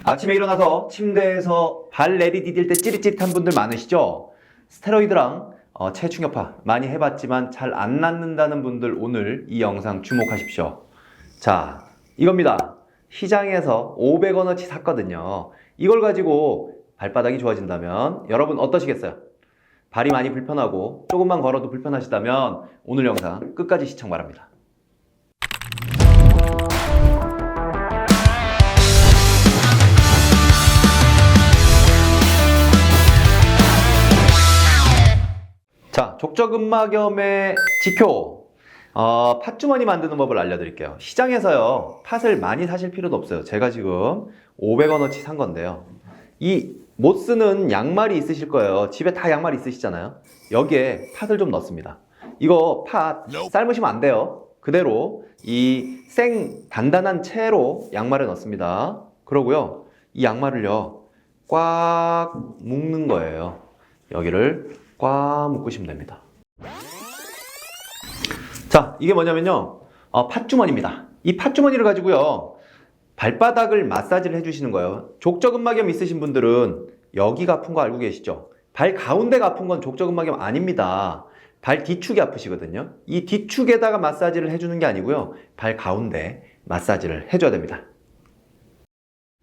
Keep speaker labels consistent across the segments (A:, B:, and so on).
A: 아침에 일어나서 침대에서 발 내디딜 때 찌릿찌릿한 분들 많으시죠? 스테로이드랑 체충격파 많이 해봤지만 잘 안 낫는다는 분들 오늘 이 영상 주목하십시오. 자, 이겁니다. 시장에서 500원어치 샀거든요. 이걸 가지고 발바닥이 좋아진다면 여러분 어떠시겠어요? 발이 많이 불편하고 조금만 걸어도 불편하시다면 오늘 영상 끝까지 시청 바랍니다. 자, 족저근막염의 지표, 팥주머니 만드는 법을 알려드릴게요. 시장에서요, 팥을 많이 사실 필요도 없어요. 제가 지금 500원어치 산 건데요. 이 못 쓰는 양말이 있으실 거예요. 집에 다 양말 있으시잖아요. 여기에 팥을 좀 넣습니다. 이거 팥 삶으시면 안 돼요. 그대로 이 단단한 채로 양말에 넣습니다. 그러고요, 이 양말을요, 꽉 묶는 거예요. 여기를 꽉 묶으시면 됩니다. 자, 이게 뭐냐면요, 팥주머니입니다. 이 팥주머니를 가지고요, 발바닥을 마사지를 해주시는 거예요. 족저근막염 있으신 분들은 여기가 아픈 거 알고 계시죠? 발 가운데가 아픈 건 족저근막염 아닙니다. 발 뒤축이 아프시거든요. 이 뒤축에다가 마사지를 해주는 게 아니고요, 발 가운데 마사지를 해줘야 됩니다.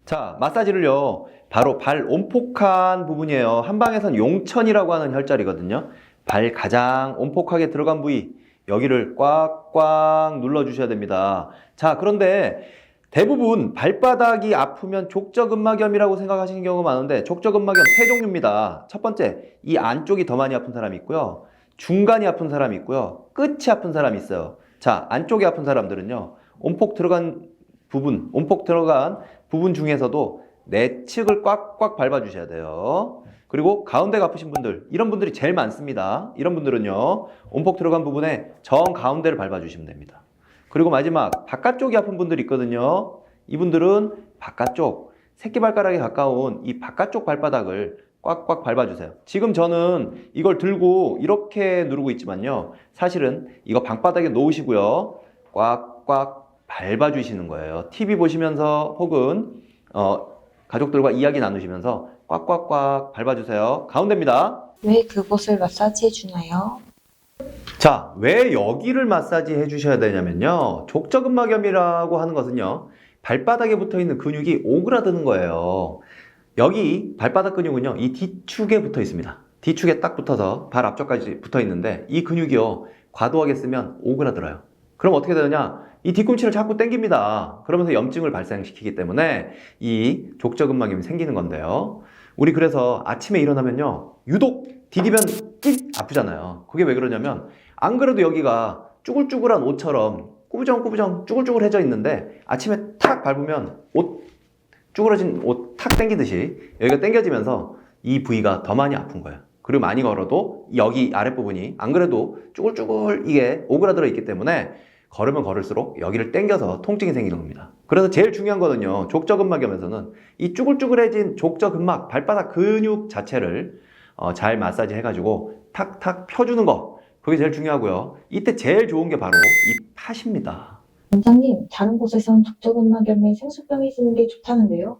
A: 자, 마사지를요, 바로 발 온폭한 부분이에요. 한방에선 용천이라고 하는 혈자리거든요. 발 가장 온폭하게 들어간 부위, 여기를 꽉꽉 눌러주셔야 됩니다. 자, 그런데 대부분 발바닥이 아프면 족저근막염이라고 생각하시는 경우가 많은데, 족저근막염 세 종류입니다. 첫 번째, 이 안쪽이 더 많이 아픈 사람이 있고요, 중간이 아픈 사람이 있고요, 끝이 아픈 사람이 있어요. 자, 안쪽이 아픈 사람들은요, 온폭 들어간 부분 중에서도 내측을 꽉꽉 밟아주셔야 돼요. 그리고 가운데가 아프신 분들, 이런 분들이 제일 많습니다. 이런 분들은요, 온폭 들어간 부분에 정 가운데를 밟아주시면 됩니다. 그리고 마지막, 바깥쪽이 아픈 분들이 있거든요. 이분들은 바깥쪽, 새끼발가락에 가까운 이 바깥쪽 발바닥을 꽉꽉 밟아주세요. 지금 저는 이걸 들고 이렇게 누르고 있지만요, 사실은 이거 방바닥에 놓으시고요, 꽉꽉 밟아주시는 거예요. TV 보시면서 혹은 가족들과 이야기 나누시면서 꽉꽉꽉 밟아주세요. 가운데입니다.
B: 왜 그곳을 마사지해 주나요?
A: 자, 왜 여기를 마사지 해주셔야 되냐면요, 족저근막염이라고 하는 것은요, 발바닥에 붙어있는 근육이 오그라드는 거예요. 여기 발바닥 근육은요, 이 뒤축에 붙어 있습니다. 뒤축에 딱 붙어서 발 앞쪽까지 붙어 있는데, 이 근육이요, 과도하게 쓰면 오그라들어요. 그럼 어떻게 되느냐, 이 뒤꿈치를 자꾸 당깁니다. 그러면서 염증을 발생시키기 때문에 이 족저근막염이 생기는 건데요, 우리 그래서 아침에 일어나면요, 유독 디디면 찢 아프잖아요. 그게 왜 그러냐면, 안 그래도 여기가 쭈글쭈글한 옷처럼 꾸부정꾸부정 쭈글쭈글해져 있는데, 아침에 탁 밟으면 쭈그러진 옷 탁 당기듯이 여기가 당겨지면서 이 부위가 더 많이 아픈 거예요. 그리고 많이 걸어도 여기 아랫부분이 안 그래도 쭈글쭈글 이게 오그라들어 있기 때문에 걸으면 걸을수록 여기를 당겨서 통증이 생기는 겁니다. 그래서 제일 중요한 거는요, 족저근막염에서는 이 쭈글쭈글해진 족저근막, 발바닥 근육 자체를 잘 마사지 해가지고 탁탁 펴주는 거, 그게 제일 중요하고요. 이때 제일 좋은 게 바로 이 팥입니다.
B: 원장님, 다른 곳에선 족저근막염에 생수병이 쓰는 게 좋다는데요?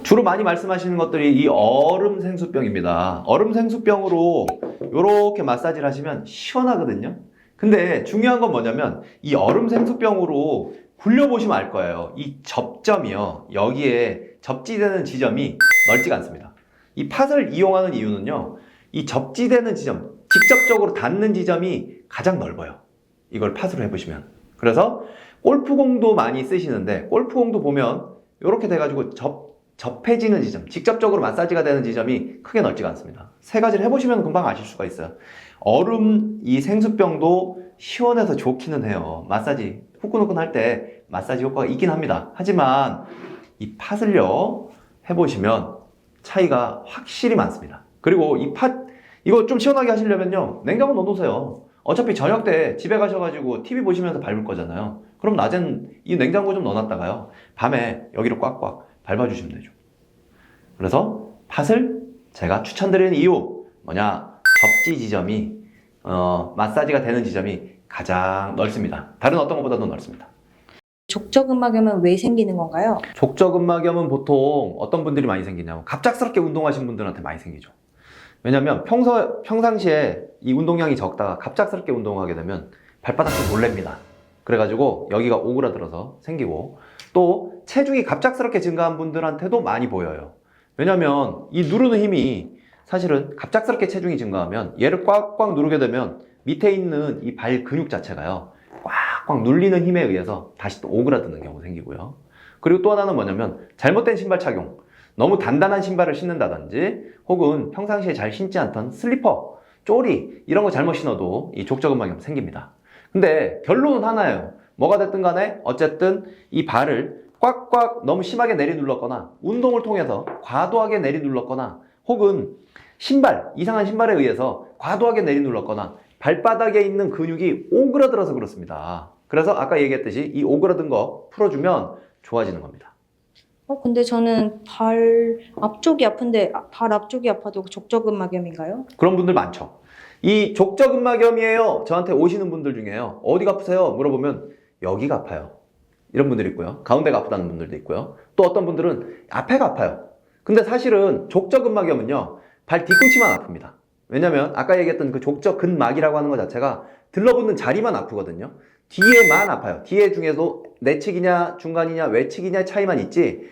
A: 주로 많이 말씀하시는 것들이 이 얼음 생수병입니다. 얼음 생수병으로 이렇게 마사지를 하시면 시원하거든요. 근데 중요한 건 뭐냐면, 이 얼음 생수병으로 굴려보시면 알 거예요. 이 접점이요, 여기에 접지되는 지점이 넓지가 않습니다. 이 팥을 이용하는 이유는요, 이 접지되는 지점, 직접적으로 닿는 지점이 가장 넓어요. 이걸 팥으로 해보시면. 그래서 골프공도 많이 쓰시는데, 골프공도 보면 이렇게 돼가지고 접해지는 지점, 직접적으로 마사지가 되는 지점이 크게 넓지가 않습니다. 세 가지를 해보시면 금방 아실 수가 있어요. 얼음 이 생수병도 시원해서 좋기는 해요. 마사지 후끈후끈 할 때 마사지 효과가 있긴 합니다. 하지만 이 팥을요, 해보시면 차이가 확실히 많습니다. 그리고 이 팥, 이거 좀 시원하게 하시려면요, 냉장고 넣어놓으세요. 어차피 저녁 때 집에 가셔가지고 TV 보시면서 밟을 거잖아요. 그럼 낮엔 이 냉장고 좀 넣어놨다가요, 밤에 여기를 꽉꽉 밟아주시면 되죠. 그래서 팥을 제가 추천드리는 이유 뭐냐, 접지 지점이 마사지가 되는 지점이 가장 넓습니다. 다른 어떤 것보다도 넓습니다.
C: 족저근막염은 왜 생기는 건가요?
A: 족저근막염은 보통 어떤 분들이 많이 생기냐면 갑작스럽게 운동하신 분들한테 많이 생기죠. 왜냐면 평상시에 이 운동량이 적다가 갑작스럽게 운동하게 되면 발바닥이 놀랍니다. 그래가지고 여기가 오그라들어서 생기고, 또 체중이 갑작스럽게 증가한 분들한테도 많이 보여요. 왜냐면 이 누르는 힘이 사실은 갑작스럽게 체중이 증가하면 얘를 꽉꽉 누르게 되면 밑에 있는 이 발 근육 자체가요, 꽉꽉 눌리는 힘에 의해서 다시 또 오그라드는 경우가 생기고요. 그리고 또 하나는 뭐냐면 잘못된 신발 착용, 너무 단단한 신발을 신는다든지 혹은 평상시에 잘 신지 않던 슬리퍼, 쪼리 이런 거 잘못 신어도 이 족저근막염 생깁니다. 근데 결론은 하나예요. 뭐가 됐든 간에 어쨌든 이 발을 꽉꽉 너무 심하게 내리눌렀거나 운동을 통해서 과도하게 내리눌렀거나 혹은 이상한 신발에 의해서 과도하게 내리눌렀거나 발바닥에 있는 근육이 오그라들어서 그렇습니다. 그래서 아까 얘기했듯이 이 오그라든 거 풀어주면 좋아지는 겁니다.
C: 근데 저는 발 앞쪽이 아픈데 발 앞쪽이 아파도 족저근막염인가요?
A: 그런 분들 많죠. 이 족저근막염이에요. 저한테 오시는 분들 중에요, 어디가 아프세요? 물어보면 여기가 아파요. 이런 분들이 있고요. 가운데가 아프다는 분들도 있고요. 또 어떤 분들은 앞에가 아파요. 근데 사실은 족저근막염은요, 발 뒤꿈치만 아픕니다. 왜냐면 아까 얘기했던 그 족저근막이라고 하는 것 자체가 들러붙는 자리만 아프거든요. 뒤에만 아파요. 뒤에 중에서 내측이냐 중간이냐 외측이냐 차이만 있지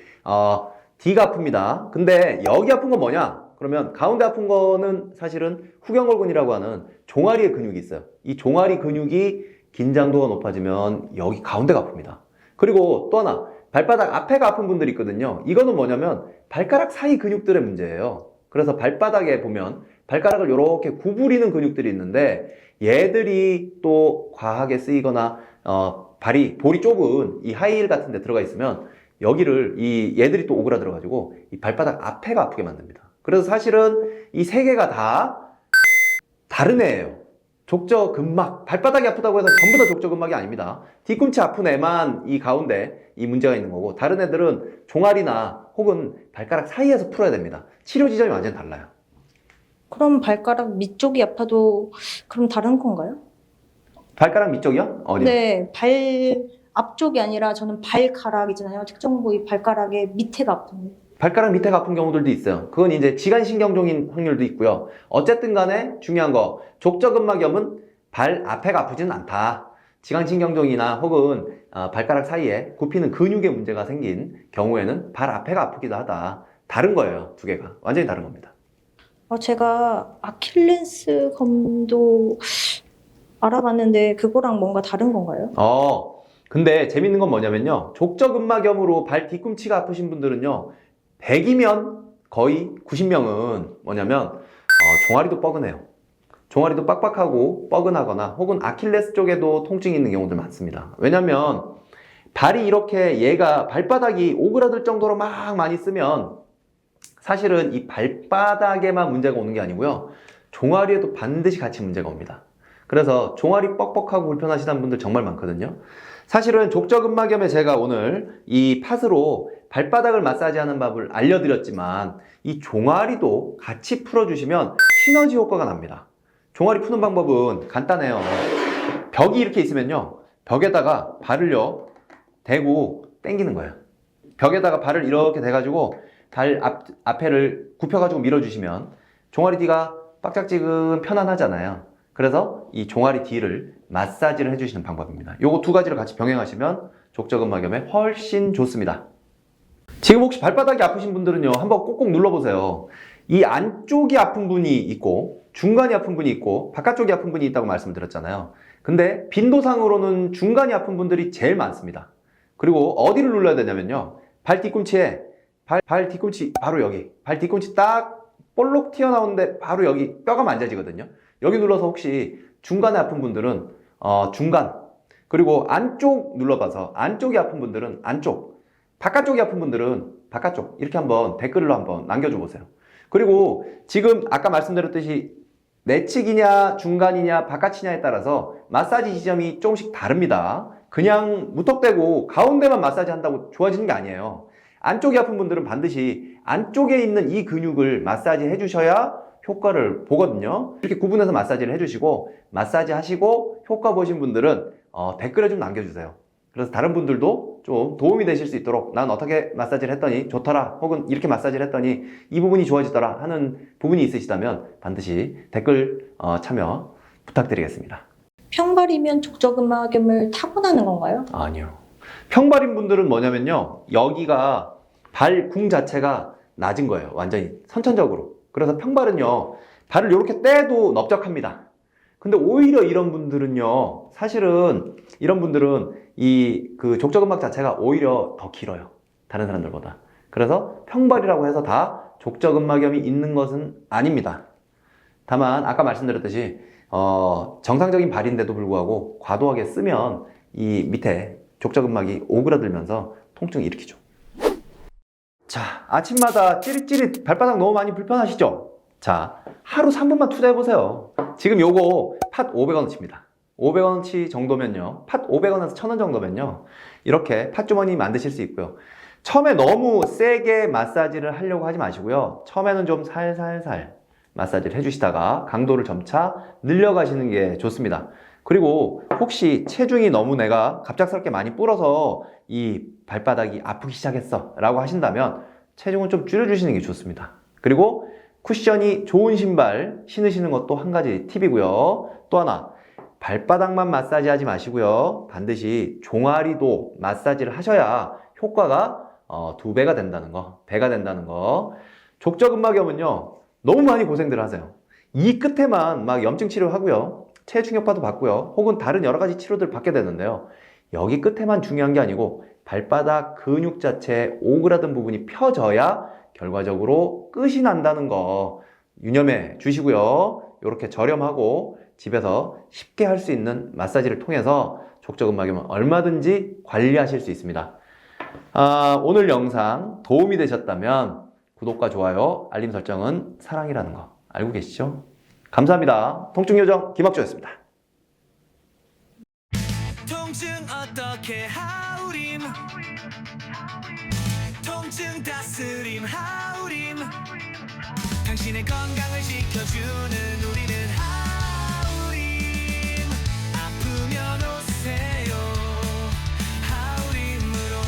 A: 뒤가 아픕니다. 근데 여기 아픈 건 뭐냐? 그러면 가운데 아픈 거는 사실은 후경골근이라고 하는 종아리의 근육이 있어요. 이 종아리 근육이 긴장도가 높아지면 여기 가운데가 아픕니다. 그리고 또 하나, 발바닥 앞에가 아픈 분들이 있거든요. 이거는 뭐냐면 발가락 사이 근육들의 문제예요. 그래서 발바닥에 보면 발가락을 이렇게 구부리는 근육들이 있는데 얘들이 또 과하게 쓰이거나 볼이 좁은 이 하이힐 같은 데 들어가 있으면 여기를 얘들이 또 오그라들어 가지고 이 발바닥 앞에가 아프게 만듭니다. 그래서 사실은 이 세 개가 다 다른 애예요. 족저근막, 발바닥이 아프다고 해서 전부 다 족저근막이 아닙니다. 뒤꿈치 아픈 애만 이 가운데 이 문제가 있는 거고, 다른 애들은 종아리나 혹은 발가락 사이에서 풀어야 됩니다. 치료 지점이 완전히 달라요.
C: 그럼 발가락 밑쪽이 아파도 그럼 다른 건가요?
A: 발가락 밑쪽이요? 어디요?
C: 네, 발 앞쪽이 아니라 저는 발가락 있잖아요. 특정 부위 발가락의 밑에가 아픈데.
A: 발가락 밑에가 아픈 경우들도 있어요. 그건 이제 지간신경종인 확률도 있고요. 어쨌든 간에 중요한 거, 족저근막염은 발 앞에가 아프지는 않다. 지간신경종이나 혹은 발가락 사이에 굽히는 근육에 문제가 생긴 경우에는 발 앞에가 아프기도 하다. 다른 거예요. 두 개가. 완전히 다른 겁니다.
C: 제가 아킬레스 검도 알아봤는데 그거랑 뭔가 다른 건가요?
A: 근데 재밌는 건 뭐냐면요, 족저근막염으로 발 뒤꿈치가 아프신 분들은요, 100이면 거의 90명은 뭐냐면 종아리도 뻐근해요. 종아리도 빡빡하고 뻐근하거나 혹은 아킬레스 쪽에도 통증이 있는 경우들 많습니다. 왜냐면 발이 이렇게 얘가 발바닥이 오그라들 정도로 막 많이 쓰면 사실은 이 발바닥에만 문제가 오는 게 아니고요, 종아리에도 반드시 같이 문제가 옵니다. 그래서 종아리 뻑뻑하고 불편하시다는 분들 정말 많거든요. 사실은 족저근막염에 제가 오늘 이 팟으로 발바닥을 마사지하는 법을 알려드렸지만 이 종아리도 같이 풀어주시면 시너지 효과가 납니다. 종아리 푸는 방법은 간단해요. 벽이 이렇게 있으면요, 벽에다가 발을요 대고 당기는 거예요. 벽에다가 발을 이렇게 대가지고 발 앞에를 굽혀가지고 밀어주시면 종아리 뒤가 빡짝지근 편안하잖아요. 그래서 이 종아리 뒤를 마사지를 해주시는 방법입니다. 요거 두 가지를 같이 병행하시면 족저근막염에 훨씬 좋습니다. 지금 혹시 발바닥이 아프신 분들은요, 한번 꼭꼭 눌러보세요. 이 안쪽이 아픈 분이 있고 중간이 아픈 분이 있고 바깥쪽이 아픈 분이 있다고 말씀드렸잖아요. 근데 빈도상으로는 중간이 아픈 분들이 제일 많습니다. 그리고 어디를 눌러야 되냐면요, 발 뒤꿈치에 발 뒤꿈치 바로 여기, 발 뒤꿈치 딱 볼록 튀어나오는데 바로 여기 뼈가 만져지거든요. 여기 눌러서 혹시 중간에 아픈 분들은 중간, 그리고 안쪽 눌러봐서 안쪽이 아픈 분들은 안쪽, 바깥쪽이 아픈 분들은 바깥쪽, 이렇게 한번 댓글로 한번 남겨줘 보세요. 그리고 지금 아까 말씀드렸듯이 내측이냐 중간이냐 바깥이냐에 따라서 마사지 지점이 조금씩 다릅니다. 그냥 무턱대고 가운데만 마사지 한다고 좋아지는 게 아니에요. 안쪽이 아픈 분들은 반드시 안쪽에 있는 이 근육을 마사지 해주셔야 효과를 보거든요. 이렇게 구분해서 마사지를 해주시고, 마사지 하시고 효과 보신 분들은 댓글에 좀 남겨주세요. 그래서 다른 분들도 분들도 좀 도움이 되실 수 있도록 난 어떻게 마사지를 했더니 좋더라 혹은 이렇게 마사지를 했더니 이 부분이 좋아지더라 하는 부분이 있으시다면 반드시 댓글 참여 부탁드리겠습니다.
C: 평발이면 족저근막염을 타고나는 건가요?
A: 아니요. 평발인 분들은 뭐냐면요. 여기가 발궁 자체가 낮은 거예요. 완전히 선천적으로. 그래서 평발은요. 발을 이렇게 떼도 넓적합니다. 근데 오히려 이런 분들은요. 사실은 이런 분들은 그 족저근막 자체가 오히려 더 길어요. 다른 사람들보다. 그래서 평발이라고 해서 다 족저근막염이 있는 것은 아닙니다. 다만 아까 말씀드렸듯이 정상적인 발인데도 불구하고 과도하게 쓰면 이 밑에 족저근막이 오그라들면서 통증을 일으키죠. 자, 아침마다 찌릿찌릿 발바닥 너무 많이 불편하시죠? 자, 하루 3분만 투자해보세요. 지금 요거 팟 500원어치입니다. 500원어치 정도면요. 팟 500원에서 1000원 정도면요. 이렇게 팟주머니 만드실 수 있고요. 처음에 너무 세게 마사지를 하려고 하지 마시고요. 처음에는 좀 살살살 마사지를 해주시다가 강도를 점차 늘려가시는 게 좋습니다. 그리고 혹시 체중이 너무 내가 갑작스럽게 많이 불어서 이 발바닥이 아프기 시작했어 라고 하신다면 체중을 좀 줄여주시는 게 좋습니다. 그리고 쿠션이 좋은 신발 신으시는 것도 한 가지 팁이고요. 또 하나, 발바닥만 마사지 하지 마시고요. 반드시 종아리도 마사지를 하셔야 효과가 2배가 된다는 거, 배가 된다는 거. 족저근막염은요, 너무 많이 고생들 하세요. 이 끝에만 막 염증 치료하고요. 체중효과도 받고요. 혹은 다른 여러 가지 치료들 받게 되는데요. 여기 끝에만 중요한 게 아니고 발바닥 근육 자체에 오그라든 부분이 펴져야 결과적으로 끝이 난다는 거 유념해 주시고요. 이렇게 저렴하고 집에서 쉽게 할 수 있는 마사지를 통해서 족저근막염은 얼마든지 관리하실 수 있습니다. 오늘 영상 도움이 되셨다면 구독과 좋아요, 알림 설정은 사랑이라는 거 알고 계시죠? 감사합니다. 통증요정 김학주였습니다.
D: 통증 어떻게 하우림 통증 다스림 하우림 당신의 건강을 지켜주는 우리는